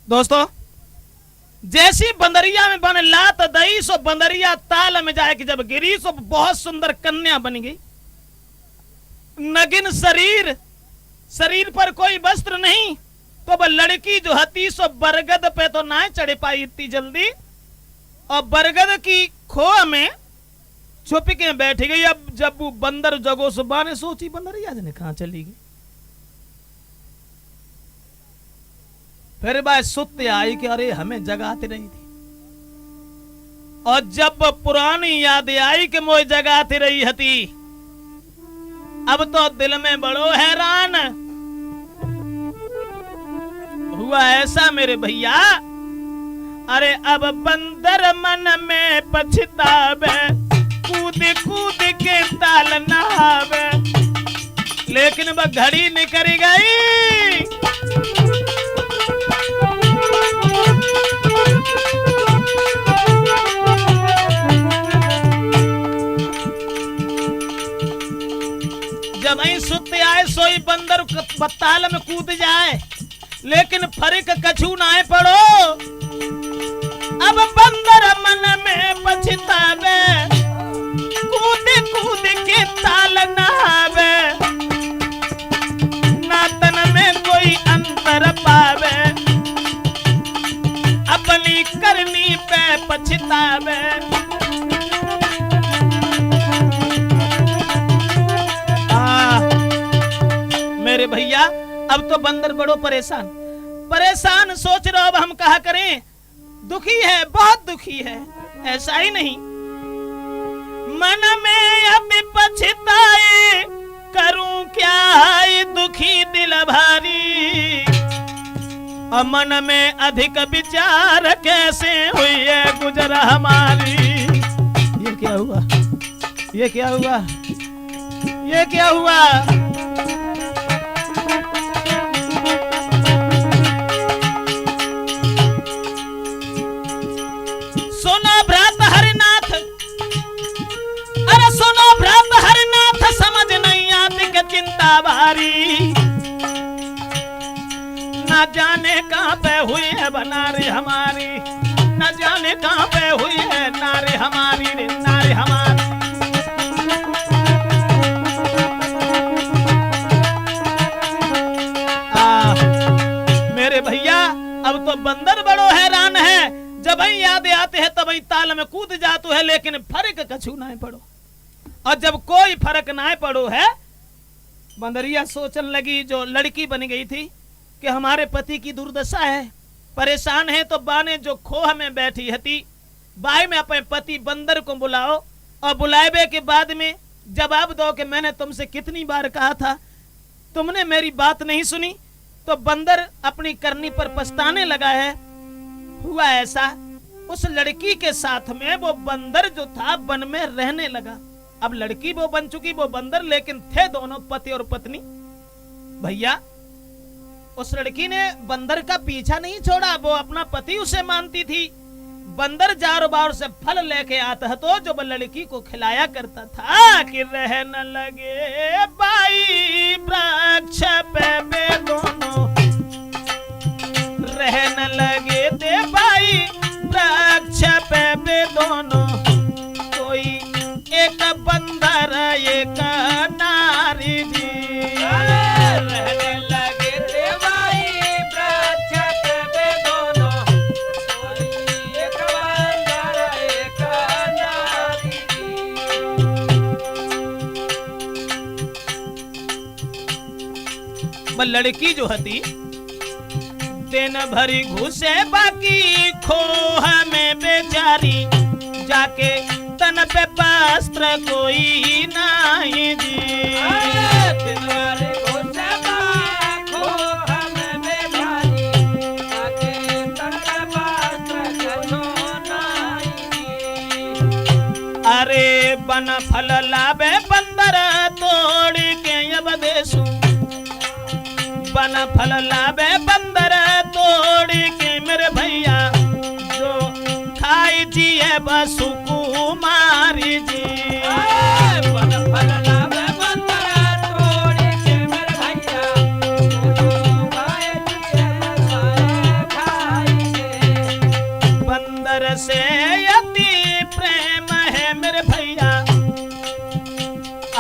दोस्तों, जैसी बंदरिया में बन लात दई सो बंदरिया ताल में जाए कि जब गिरी सो बहुत सुंदर कन्या बन गई। नगिन शरीर, शरीर पर कोई वस्त्र नहीं, तो वह लड़की जो हती सो बरगद पे तो ना चढ़ पाई इतनी जल्दी, और बरगद की खोह में छुप के बैठ गई। अब जब वो बंदर जगो सुबह ने सोची बंदरिया ने कहां चली गई। फिर बात सुत्ते आई कि अरे हमें जगाते रही थी, और जब पुरानी याद आई कि मोए जगाते रही हती, अब तो दिल में बड़ो हैरान हुआ। ऐसा मेरे भैया, अरे अब बंदर मन में पछतावे, कूद कूद के ताल नहावे, लेकिन वह घड़ी निकल गई। जब અહીં सुते आए सोई बंदर ताल में कूद जाए, लेकिन फर्क कछु ना पड़ो। अब बंदर मन में पछतावे, कूद कूद के ताल नहावे, ना तन में कोई अंतर पावे, अपनी करनी पे पछतावे। मेरे भैया, अब तो बंदर बड़ो परेशान परेशान सोच रहे हो अब हम कहा करें। दुखी है, बहुत दुखी है। ऐसा ही नहीं, मन में अब पछताए, करूं क्या है दुखी दिल भारी, और मन में अधिक विचार कैसे हुई है गुजर हमारी। ये क्या हुआ, ये क्या हुआ, ये क्या हुआ। चिंता भारी, न जाने कहां पे हुई है बनारी हमारी, न जाने कहां पे हुई है नारी हमारी रे नारी हमारी। मेरे भैया, अब तो बंदर बड़ो हैरान है। जब ही याद आते हैं तब ही ताल में कूद जातो है, लेकिन फर्क कछु ना पड़ो। और जब कोई फर्क ना पड़ो है, बंदरिया सोचने लगी जो लड़की बन गई थी कि हमारे पति की दुर्दशा है, परेशान है, तो बाने जो खोह में बैठी हती, बाई में अपने पति बंदर को बुलाओ, और बुलाए के बाद में जवाब दो कि मैंने तुमसे कितनी बार कहा था, तुमने मेरी बात नहीं सुनी। तो बंदर अपनी करनी पर पछताने लगा है। हुआ ऐसा, उस लड़की के साथ में वो बंदर जो था वन में रहने लगा। अब लड़की वो बन चुकी, वो बंदर, लेकिन थे दोनों पति और पत्नी। भैया, उस लड़की ने बंदर का पीछा नहीं छोड़ा, वो अपना पति उसे मानती थी। बंदर जार बार से फल लेके आता है, तो जो लड़की को खिलाया करता था कि रह न लगे बाई वृक्ष पे बे दोनों, रह न लगे दे बाई वृक्ष पे बे दोनों, कोई एक बंदर एक नारी जी, रहने लगे देवाई वृक्ष पे दोनों, एक बंदर एक नारी जी। लड़की जो हती दिन भरी घुसे बाकी खोह में बेचारी, जाके तन पे वस्त्र कोई नहीं जी, अरे बन फल लावे बंदर तोड़ के अब देसू, बन फल लावे बंदर तोड़ के मेरे भैया, जो खाई जी है बसु कुमारी जी, बन फल लावे बंदर तोड़ के मेरे भैया, जो खाई जी है से अति प्रेम है मेरे भैया,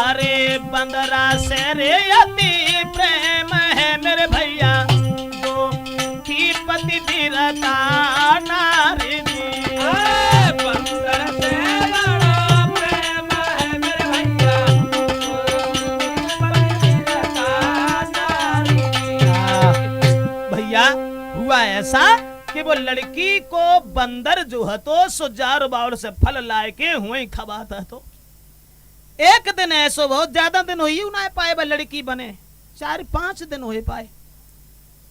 अरे बंदरा से रे अति प्रेम है मेरे भैया, वो की पति धीरता नारी दी। बंदर से बड़ा प्रेम है मेरे भैया, भैया हुआ ऐसा कि वो लड़की को बंदर जो है तो सुजार बाउल से फल लाए के हुए खबाता तो एक दिन ऐसो बहुत ज्यादा दिन हुई ना पाए वह लड़की बने, 4-5 दिन हो पाए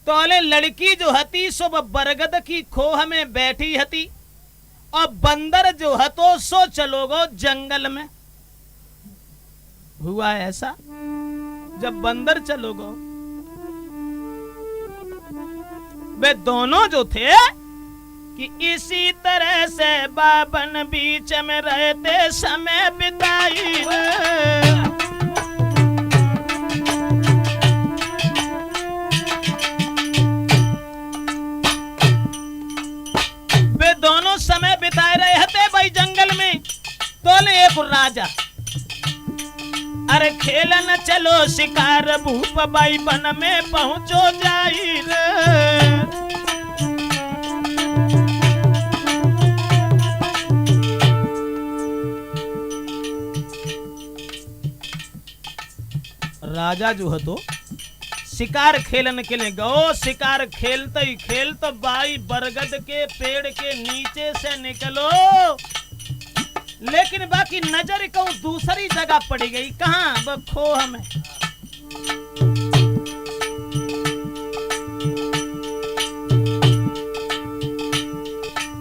तो अले लड़की जो हती सो वह बरगद की खोह में बैठी हती और बंदर जो है तो सो चलो गो जंगल में। हुआ ऐसा जब बंदर चलो गो वे दोनों जो थे कि इसी तरह से बाबन बीच में रहते समय बिताई। वे दोनों समय बिताए रहे थे भाई जंगल में। तो एक राजा अरे खेलन चलो शिकार भूप बाई बन में पहुंचो जाई रे। राजा जो है तो शिकार खेलन के लिए गो, शिकार खेलते ही खेलते बाई बरगद के पेड़ के नीचे से निकलो, लेकिन बाकी नजर कहूं दूसरी जगह पड़ी गई। कहां? वो खोह में।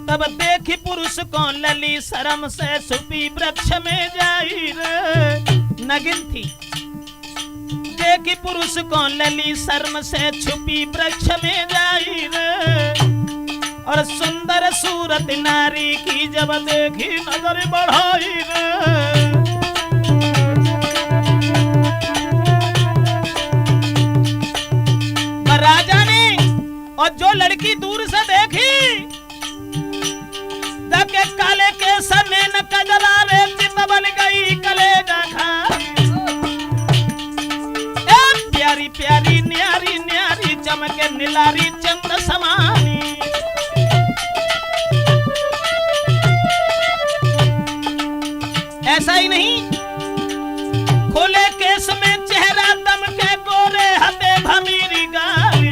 तब देखी पुरुष को लली शर्म से छुपी वृक्ष में जाई रे। नगिन थी देखी पुरुष को लली शर्म से छुपी वृक्ष में जाई रे। और सुंदर सूरत नारी की जब देखी नजर बढ़ाई रे। राजा ने और जो लड़की दूर से देखी तब के काले के सने न कजरा रे चित बन गई कलेजा खाई। प्यारी प्यारी न्यारी न्यारी चमके निलारी चंद्र समानी। ऐसा ही नहीं खोले केस में चेहरा दम के गोरे हते भमीरी गाय।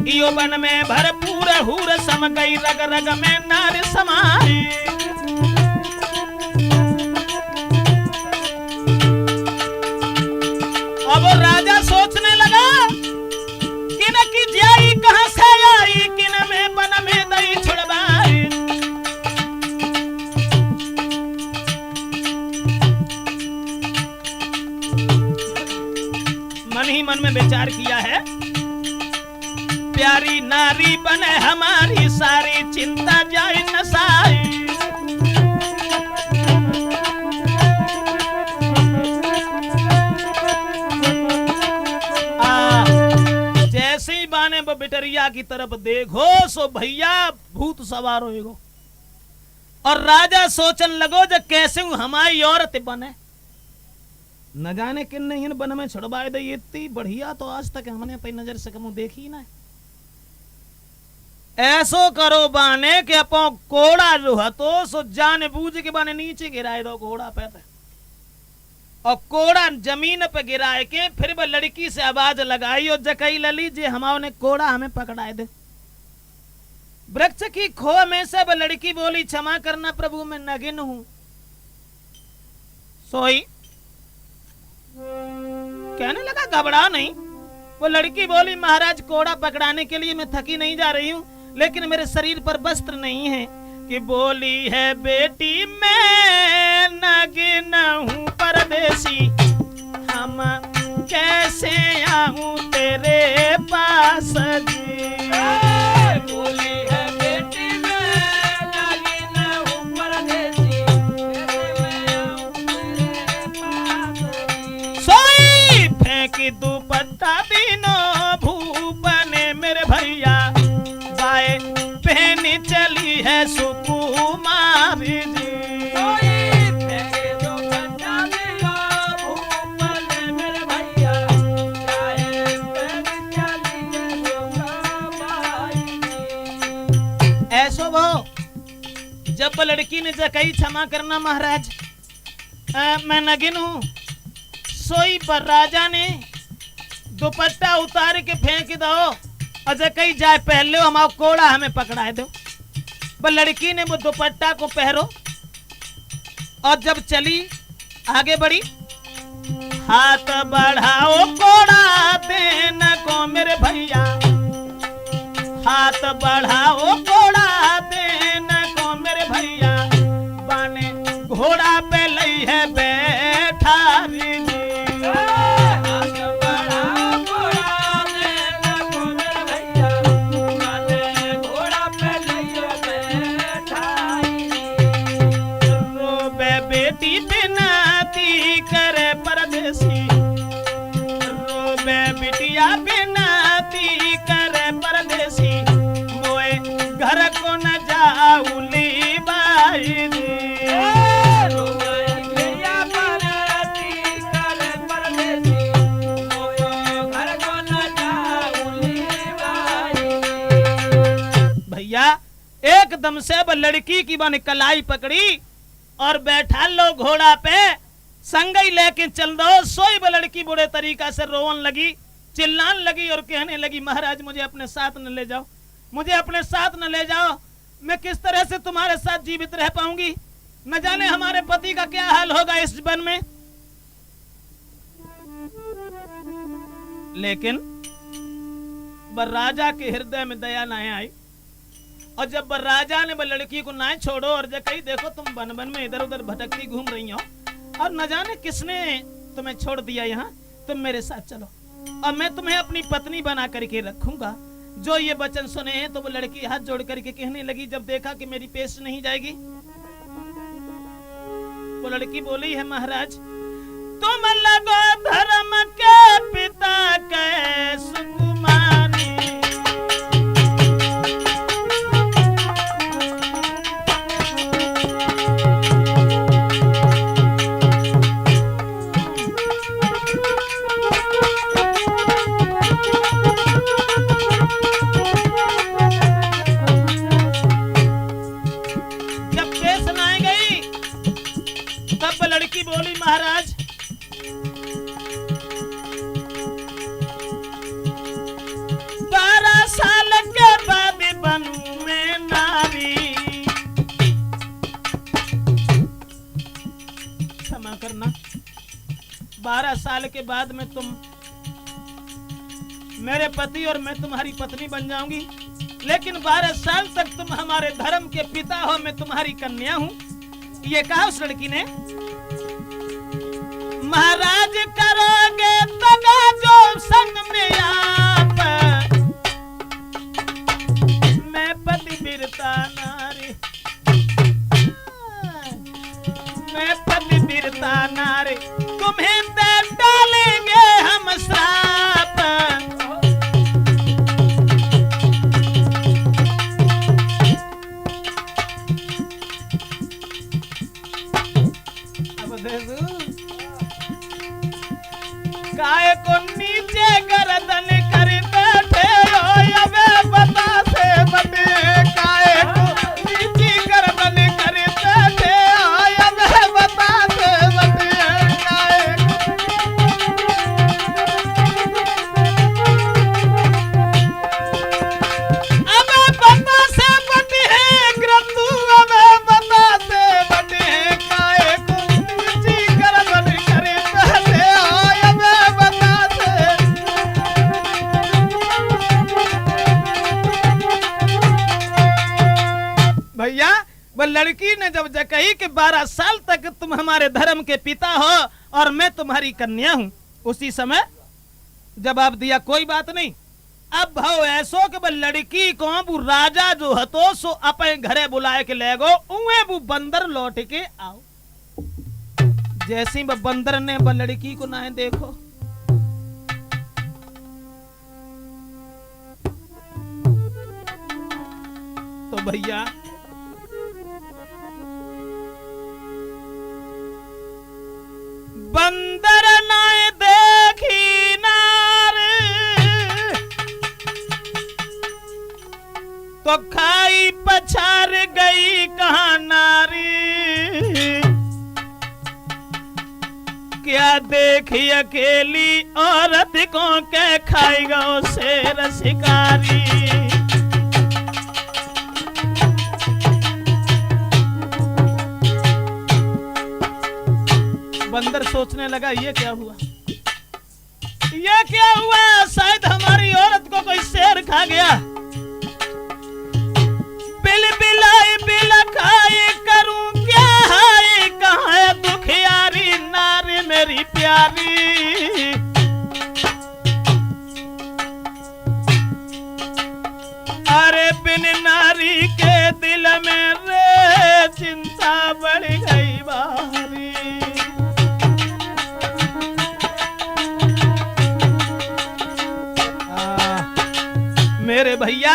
इयो बन में भरपूर हूर सम गई रग रग में नार समाई। अब राजा सोचने लगा कि न की जाई कहां से आई, कि न में बन में दई छुड़वाई। मन ही मन में विचार किया है, प्यारी नारी बने हमारी सारी चिंता जाए न साई। बाने बिटरिया की तरफ देखो सो भैया भूत सवार होएगो। और राजा सोचन लगो जो कैसे हमारी औरत बने, न जाने किन नहीं बन में छुड़वाए दे। इतनी बढ़िया तो आज तक हमने अपनी नजर से कमू देखी ना। ऐसो करो बाने कि अपो कोड़ा जो है तो सो जाने बूझ के बाने नीचे गिराए दो कोड़ा पे और कोड़ा जमीन पे गिराए के फिर वह लड़की से आवाज लगाई और जकई लली जे हमाओ ने कोड़ा हमें पकड़ाए दे। वृक्ष की खोह में से वह लड़की बोली क्षमा करना प्रभु मैं नगिन हूं। सोई कहने लगा घबरा नहीं। वो लड़की बोली महाराज कोड़ा पकड़ाने के लिए मैं थकी नहीं जा रही हूं, लेकिन मेरे शरीर पर वस्त्र नहीं है। कि बोली है बेटी मैं नगिन हूं परदेसी, हम कैसे आऊं तेरे पास जी। बोली है बेटी मैं नगिन हूं परदेसी, मैं आऊं तेरे पास जी। सोई फेंकी दुपट्टा दिनों भूप ने मेरे भैया बाए पहनी चली है सुकुमारी जी। कोई फेंके दो कंडा लियो ऊपर मेरे भैया चाहे पैर चली है सुकुमारी जी। ऐसो भो जब लड़की ने जकई क्षमा करना महाराज, मैं नगिन हूं। सोई पर राजा ने दुपट्टा उतार के फेंक दो और जकई जाए पहले हमारा कोड़ा हमें पकड़ा दो। पर लड़की ने वो दुपट्टा को पहरो और जब चली आगे बढ़ी, हाथ बढ़ाओ कोड़ा देने को मेरे भैया, हाथ बढ़ाओ कोड़ा देने को मेरे भैया, बाने घोड़ा पे लई है बैठा री जी। हाथ बढ़ाओ घोड़ा देने को मेरे भैया बाने घोड़ा पे लइयो बैठाई। रोबे बेटी बिनती करे परदेसी, रोबे बिटिया बिनती करे परदेसी, मोए घर को न जाऊली बाई जी। भैया परती करे परदेसी मोयो घर को न जाऊली बाई। भैया एकदम से वो लड़की की बन कलाई पकड़ी और बैठा लो घोड़ा पे, संगई लेके चल दो। सोई वो लड़की बुरे तरीका से रोवन लगी, चिल्लाने लगी और कहने लगी, महाराज मुझे अपने साथ न ले जाओ, मुझे अपने साथ न ले जाओ, मैं किस तरह से तुम्हारे साथ जीवित रह पाऊंगी, न जाने हमारे पति का क्या हाल होगा इस वन में। लेकिन बर राजा के हृदय में दया न आई और जब बर राजा ने बर लड़की को ना छोड़ो और जब कही देखो तुम वन वन में इधर उधर भटकती घूम रही हो और न जाने किसने तुम्हें छोड़ दिया यहाँ, तुम मेरे साथ चलो और मैं तुम्हें अपनी पत्नी बना करके रखूंगा। जो ये वचन सुने हैं तो वो लड़की हाथ जोड़ करके कहने लगी, जब देखा कि मेरी पेश नहीं जाएगी, वो लड़की बोली है, महाराज तुम लगो धर्म के पिता के सुकुमारी, जब पेश न गई तब लड़की बोली, महाराज 12 साल के बाद बनूं मैं नारी। क्षमा करना, 12 साल के बाद में तुम मेरे पति और मैं तुम्हारी पत्नी बन जाऊंगी, लेकिन 12 साल तक तुम हमारे धर्म के पिता हो, मैं तुम्हारी कन्या हूं। ये कहा उस लड़की ने। महाराज करोगे तगा जो संग में आप, मैं पतिव्रता नारी, मैं पतिव्रता नारी, तुम्हें दे डालेंगे हम श्राप। अब देखो काय को नीचे गर्दन कर बैठे हो, अबे बता से बटे काय को नीचे गर्दन कर बैठे हो, अबे बता से बटे काय अबे बता से बटे ग्रतु, अबे बता से बटे काय को नीचे गर्दन कर बैठे हो, अबे बता से। भैया वो लड़की ने जब कही कि 12 साल तक तुम हमारे धर्म के पिता हो और मैं तुम्हारी कन्या हूं, उसी समय जवाब दिया, कोई बात नहीं। अब भाव ऐसो कि वो लड़की को वो राजा जो हतो सो अपने घरे बुलाए के ले गो, उहे वो बंदर लौट के आओ। जैसी वो बंदर ने वो लड़की को ना देखो, तो भैया बंदर नाय देखी नार तो खाई पछार गई कहाँ नारी। क्या देखी अकेली औरत को के खाएगा शेर शिकारी। बंदर सोचने लगा ये क्या हुआ, ये क्या हुआ, शायद हमारी औरत को कोई शेर खा गया। बिल बिलाई बिल खाए करूं क्या हाय, कहाँ है दुखियारी नारी मेरी प्यारी। अरे बिन नारी के दिल में रे चिंता बढ़ गई बारी। मेरे भैया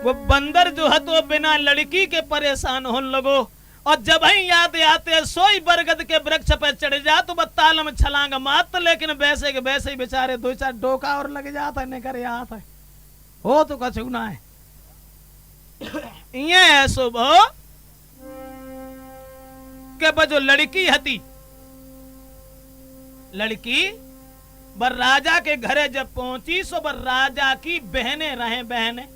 वो बंदर जो है तो बिना लड़की के परेशान होने लगो, और जब ही याद आते सोई बरगद के वृक्ष पे चढ़ जा तो बताल में छलांग मात, लेकिन वैसे के वैसे ही बेचारे दो चार डोका और लग जाता है निकर आता है हो तो कछु ना है। ये है सुबह के बजो लड़की हती, लड़की बर राजा के घरे जब पहुंची सो बर राजा की बहनें रहे, बहनें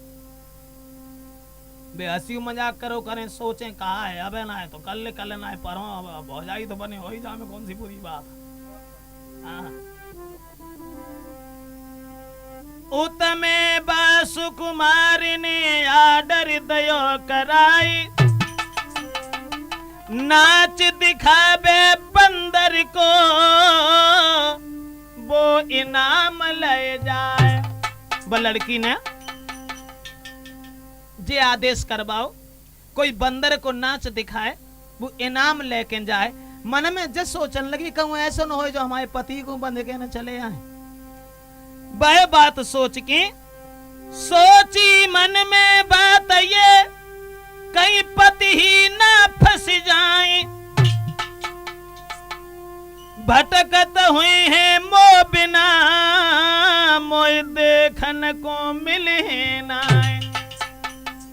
बे हंसी मजाक करो करें सोचें कहा है अबे ना है तो कल ना है पर अब हो जाई तो बने हो ही जा में कौन सी बुरी बात। उतमे बासुकुमारी ने आडर दयो कराई, नाच दिखावे बंदर को वो इनाम ले जाए। वो लड़की ने जे आदेश करवाओ कोई बंदर को नाच दिखाए वो इनाम लेके जाए। मन में जब सोचने लगी कहूं ऐसा न हो जो हमारे पति को बंद के न चले आए। वह बात सोच के सोची मन में बात ये कहीं पति ही ना फंस जाए। भटकत हुए हैं मो बिना मोय देखन को मिले ना।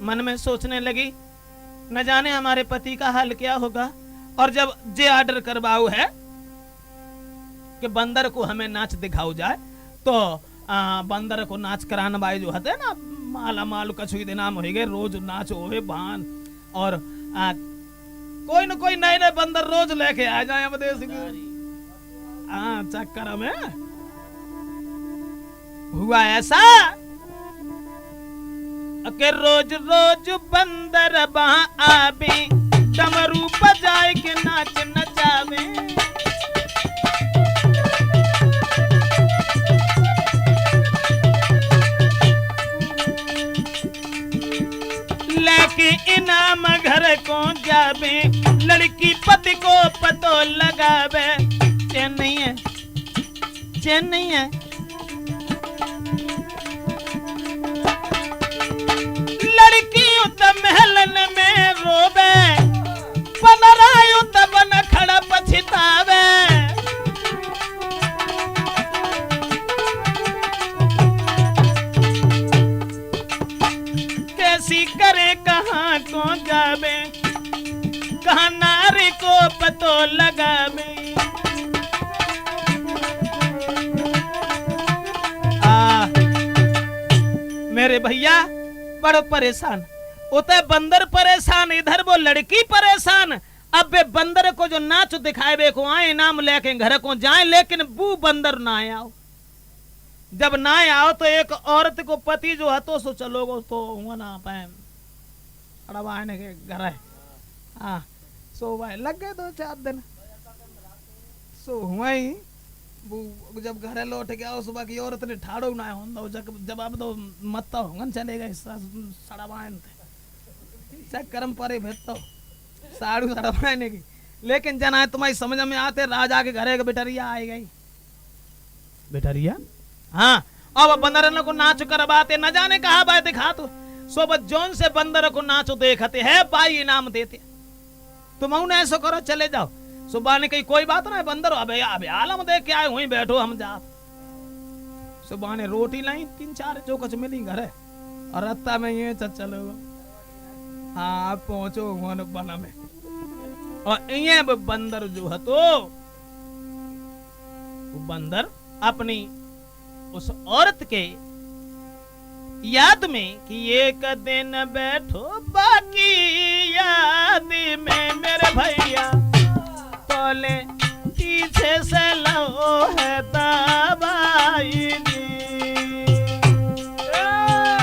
मन में सोचने लगी न जाने हमारे पति का हाल क्या होगा। और जब जे आर्डर करवाऊ है कि बंदर को हमें नाच दिखाओ जाए तो बंदर को नाच कराने वाले जो होते ना माला माल कछु दिन नाम हो गए रोज नाच होए बान, और कोई न कोई नए नए बंदर रोज लेके आ जाए विदेश के। चक्कर में हुआ ऐसा कि रोज रोज बंदर वहां आवे डमरू बजाए के नाच नचावे। लेके इनाम घर को जावे, लड़की पति को पतो लगावे। चैन नहीं है, चैन नहीं है। लड़की उत महलन में रोवे, पनरायु तब न खड़ा पछतावे। कैसी करे कहाँ को जावे, कहाँ नारी को पतो लगावे। मेरे भैया बड़ो परेशान होता है, बंदर परेशान, इधर वो लड़की परेशान। अब वे बंदर को जो नाच दिखाए को आए इनाम लेके घर को जाए, लेकिन वो बंदर ना आओ। जब ना आओ तो एक औरत को पति जो है तो सो चलोगो तो हुआ ना पाए अड़वाने के घर है। हाँ सो भाई लग गए 2-4 दिन सो हुआ ही। वो जब घर लौट गया उस सुबह की औरत ने ठाड़ो ना हो जब अब तो मत तो होंगन चले गए सड़वान थे कर्म परे भेज तो साड़ू सड़वाने की। लेकिन जना तुम्हारी समझ में आते राजा के घरे के बेटरिया आई गई बेटरिया। हाँ अब बंदर को नाच करवाते न जाने कहा बात दिखा तो सो बच्चों से बंदर को नाचो देखते है बाई इनाम देते। तुम उन्हें ऐसा करो चले जाओ। सुबह ने कही कोई बात ना है बंदर अबे अबे आलम देख के आए वहीं बैठो हम जा। सुबह ने रोटी लाई 3-4 जो कुछ मिली घर है और रत्ता में ये चलो हाँ पहुंचो बना में। और ये बंदर जो है तो बंदर अपनी उस औरत के याद में कि एक दिन बैठो बाकी याद में मेरे भैया बोले पीछे से लो है दवाई जी।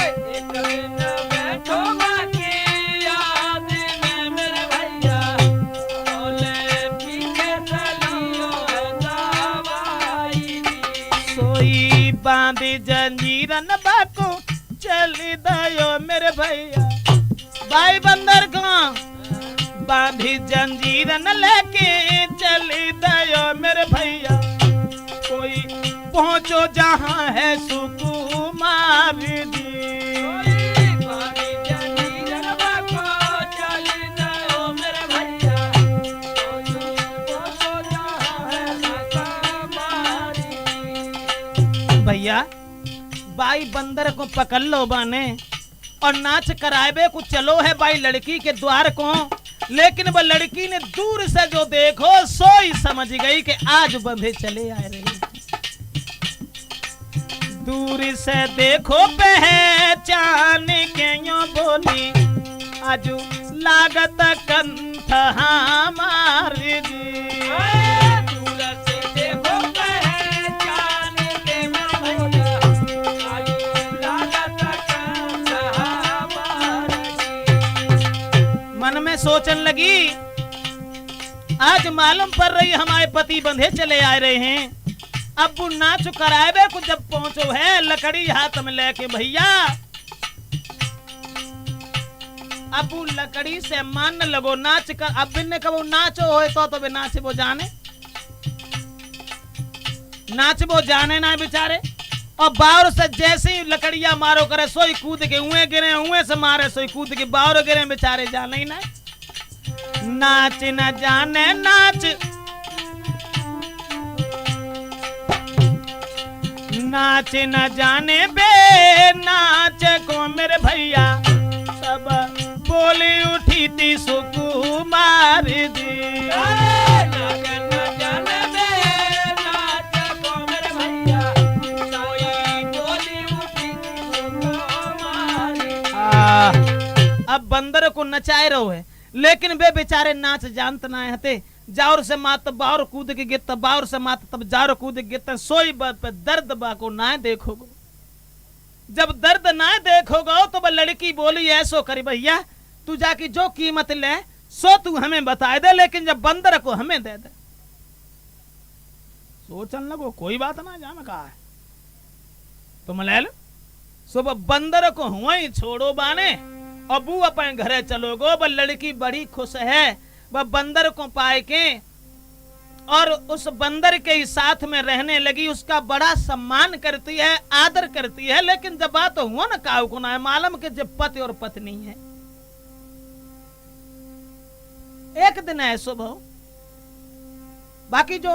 एक दिन बैठो बाकी याद में मेरे भैया बोले पीछे से लो है दवाई जी। सोई बांधी जंजीरन बाको चली दयो मेरे भैया भाई बंदर को बांधी जंजीरन लेके चली दयो मेरे भैया कोई पहुंचो जहां है सुकुमार जी। बांधी जंजीरन बाको चली दयो मेरे भैया पहुंचो जहां है सुकुमार जी। भैया बाई बंदर को पकड़ लो बाने और नाच कराए को चलो है बाई लड़की के द्वार को। लेकिन वह लड़की ने दूर से जो देखो सोई समझ गई कि आज बंधे चले आए रहे। दूर से देखो पहचान के यूं बोली आजू लागत कंठ हमारी जी। दूर से देखो पहचान के मेरे भैया आयु लागत कंठ हमारी जी। मन में सोचन लगी आज मालूम पड़ रही हमारे पति बंधे चले आ रहे हैं। अब वो नाच कराए को जब पहुंचो है लकड़ी हाथ में लेके भैया अब वो लकड़ी से मान लगो नाच कर। अब बिन्ने कबो नाचो हो तो नाच वो जाने नाच वो जाने ना बेचारे। और बावर से जैसे ही लकड़िया मारो करे सोई कूद के उए गिरे उए से मारे सोई कूद के बावर गिरे बेचारे जाने ही ना। नाच न जाने नाच नाच न जाने बे नाच को मेरे भैया सब बोली उठी थी सुकुमार जी। अब बंदर को नचाए रहो है लेकिन वे बेचारे नाच जानत ना हते। जावर से मात बावर कूद के गिरता बावर से मात तब जावर कूद के गिरता सोई बात पे दर्द बा को ना देखोगो। जब दर्द ना देखोगो तो वह लड़की बोली ऐसो करी भैया तू जाके जो कीमत ले सो तू हमें बता दे लेकिन जब बंदर को हमें दे दे। सोचन लगो कोई बात ना जान कहा है तुम ले लो। सुबह बंदर को हुआ ही छोड़ो बाने और बू अपने घरे चलोगो। वह लड़की बड़ी खुश है वह बंदर को पाए के और उस बंदर के ही साथ में रहने लगी। उसका बड़ा सम्मान करती है आदर करती है। लेकिन जब बात हुआ ना काऊ को ना है मालूम के जब पति और पत्नी है। एक दिन है सुबह बाकी जो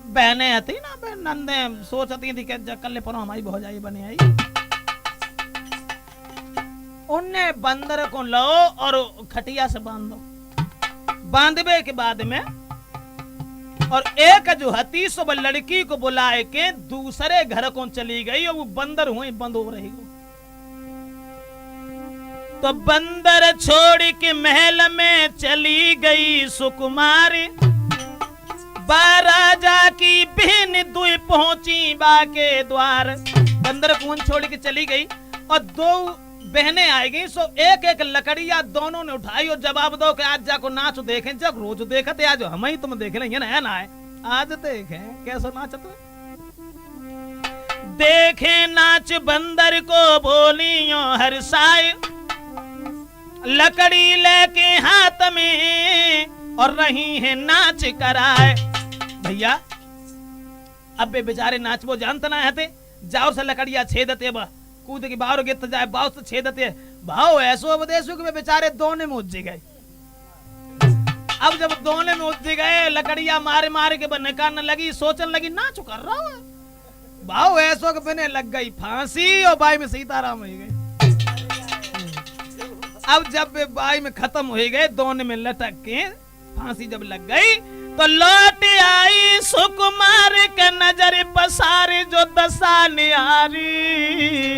बहनें थी ना नंदे सोचती थी कि कल पर हमारी भौजाई बने आई। उनने बंदर को लो और खटिया से बांधो। बांधवे के बाद में और एक जो हती सो लड़की को बुलाए के दूसरे घर को चली गई और वो बंदर हुई बंद हो रही। तो बंदर छोड़ के महल में चली गई सुकुमारी। राजा की बहन दुई पहुंची बाके द्वार। बंदर कुन छोड़ के चली गई और दो बहनें आई गई। सो एक एक लकड़िया दोनों ने उठाई और जवाब दो कि आज जाको नाच देखें। जब रोज देखते आज हम ही तुम देख लेंगे ना है आज देखें कैसो नाच तो देखे नाच बंदर को बोलियो हर साय लकड़ी लेके हाथ में और रही है नाच कराए। भैया अब बेचारे नाच वो जानते ना हते जाओ से लकड़िया छेदते बा कूद की बाहर गित जाए बाव से छेदते भाव ऐसो उपदेशु के बेचारे दोने में उज्जी गए। अब जब दोने में उज्जी गए लकड़ियां मारे मारे के निकालने लगी, सोचने लगी नाच कर रहा हूं भाव ऐसो के बिने लग गई फांसी और बाई में सीताराम हो गए। अब जब वे बाई में खत्म हो गए दोने में लटक के फांसी जब लग गई तो लौट आई सुकुमार के नजर पसारी जो दशा निहारी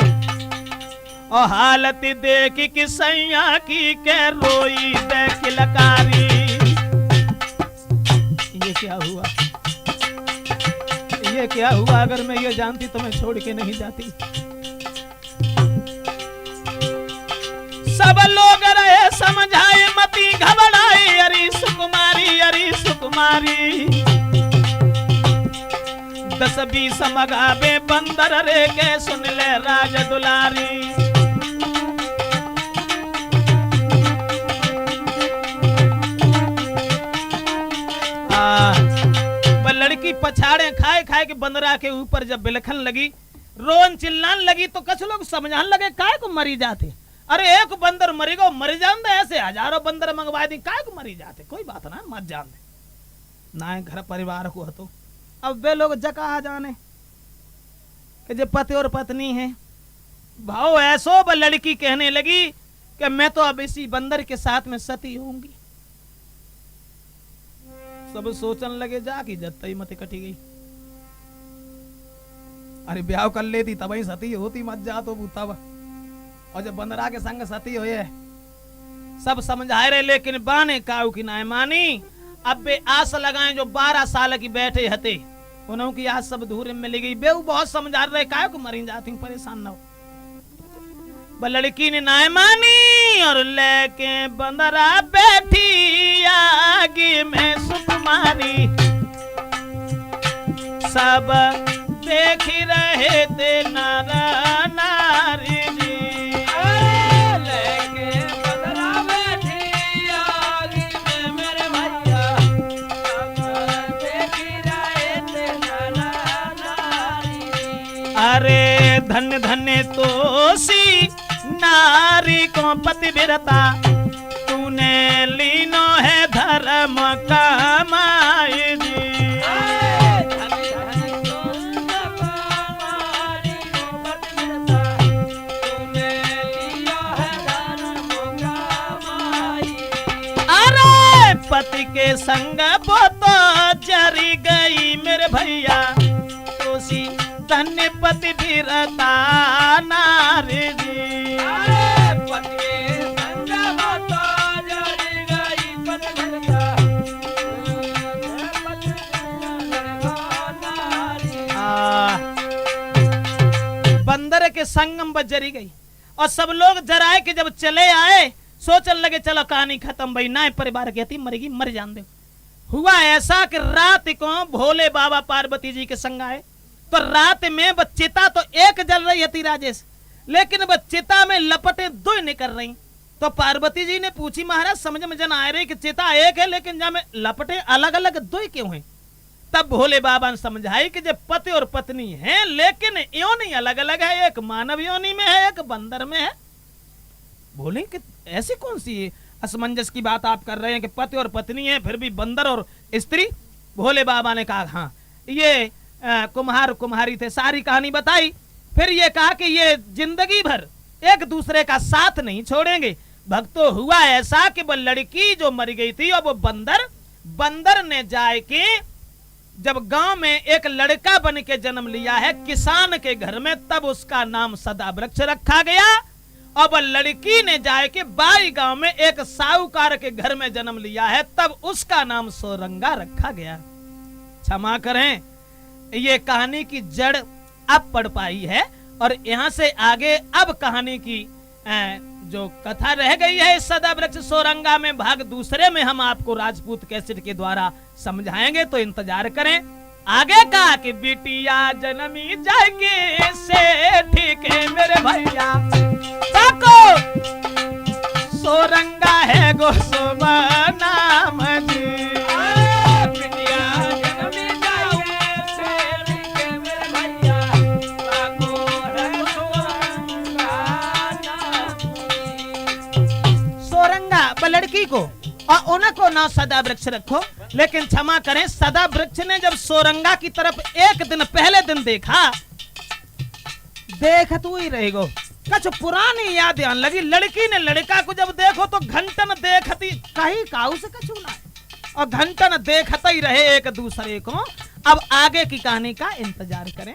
और हालत देखी कि सैया की के रोई देख लकारी। ये क्या हुआ, ये क्या हुआ? अगर मैं ये जानती तो मैं छोड़ के नहीं जाती। सब लोग रहे समझाए मती घबराए अरे सुकुमारी अरे सुकुमारी। 10-20 मगाबे बंदर रे के सुन ले राज दुलारी। लड़की पछाड़े खाए खाए के बंदरा के ऊपर जब बिलखन लगी रोन चिल्लान लगी तो कुछ लोग समझाने लगे काय को मरी जाते। अरे एक बंदर मरेगा मर जान दे, ऐसे हजारों बंदर मंगवा दी काय को मरी जाते, कोई बात ना मत जान दे ना घर परिवार को तो। अब वे लोग जका आ जाने कि जो पति और पत्नी है भाव ऐसो लड़की कहने लगी कि मैं तो अब इसी बंदर के साथ में सती होंगी। सब सोचने लगे जाके जत्ता ही मत कटी गई। अरे ब्याह कर लेती तब ही सती होती मत जा तो बूतावा। और जब बंदरा के संग सती हुए सब समझाए रहे लेकिन बाने काऊ की ना मानी। अब वे आस लगाए जो 12 साल की बैठे हते उन्हों की आज सब धूरे में मिली गई। बेऊ बहुत समझा रहे काय को मरी जाती परेशान ना हो। लड़की ने ना मानी और लेके बंदरा बैठी आगे में सुकुमारी। सब देख रहे थे नारा नारी जी। लेके बंदरा बैठी आगे में मेरे भैया। सब देख रहे थे नारा नारी। अरे धन धन तोसी नारी को पतिव्रता तूने लीनो है धर्म कमाई जी। अरे पति के संग वो तो जरी गई मेरे भैया तोसी धन्य पतिव्रता नारी जी। बंदर के संगम पर जरी गई और सब लोग जराए के जब चले आए सोचने लगे चलो कहानी खत्म भाई ना परिवार कहती मरेगी मर जान दे। हुआ ऐसा कि रात को भोले बाबा पार्वती जी के संग आए तो रात में चिता तो एक जल रही थी राजेश लेकिन वह चिता में लपटे 2 निकल रही। तो पार्वती जी ने पूछी महाराज समझ में जन आ रही कि चिता एक है लेकिन जब लपटे अलग अलग 2 क्यों हैं। तब भोले बाबा ने समझाई कि जब पति और पत्नी हैं लेकिन योनि अलग अलग है, एक मानव योनि में है एक बंदर में है। बोले कि ऐसी कौन सी असमंजस की बात आप कर रहे हैं कि पति और पत्नी है फिर भी बंदर और स्त्री। भोले बाबा ने कहा हाँ ये कुम्हार कुम्हारी थे, सारी कहानी बताई। फिर ये कहा कि ये जिंदगी भर एक दूसरे का साथ नहीं छोड़ेंगे। भक्तों हुआ ऐसा कि वो लड़की जो मर गई थी और वो बंदर ने जाए के जब गांव में एक लड़का बन के जन्म लिया है किसान के घर में तब उसका नाम सदा वृक्ष रखा गया। अब लड़की ने जाए के बाई गांव में एक साहूकार के घर में जन्म लिया है तब उसका नाम सोरंगा रखा गया। क्षमा करें ये कहानी की जड़ अब पड़ पाई है और यहाँ से आगे अब कहानी की जो कथा रह गई है सदा वृक्ष सोरंगा में भाग दूसरे में हम आपको राजपूत कैसेट के द्वारा समझाएंगे तो इंतजार करें। आगे कहा कि बिटिया जन्मी जाएगी से ठीक है मेरे भैया साको सोरंगा है गोसवा नाम जी। लड़की को और उनको ना सदा वृक्ष रखो। लेकिन क्षमा करें, सदा वृक्ष ने जब सोरंगा की तरफ एक दिन पहले दिन देखा, देख तू ही रहेगो, कुछ पुरानी याद आने लगी। लड़की ने लड़का को जब देखो तो घंटन देखती कहीं काऊ से कछु ना, और घंटन देखते ही रहे एक दूसरे को। अब आगे की कहानी का इंतजार करें।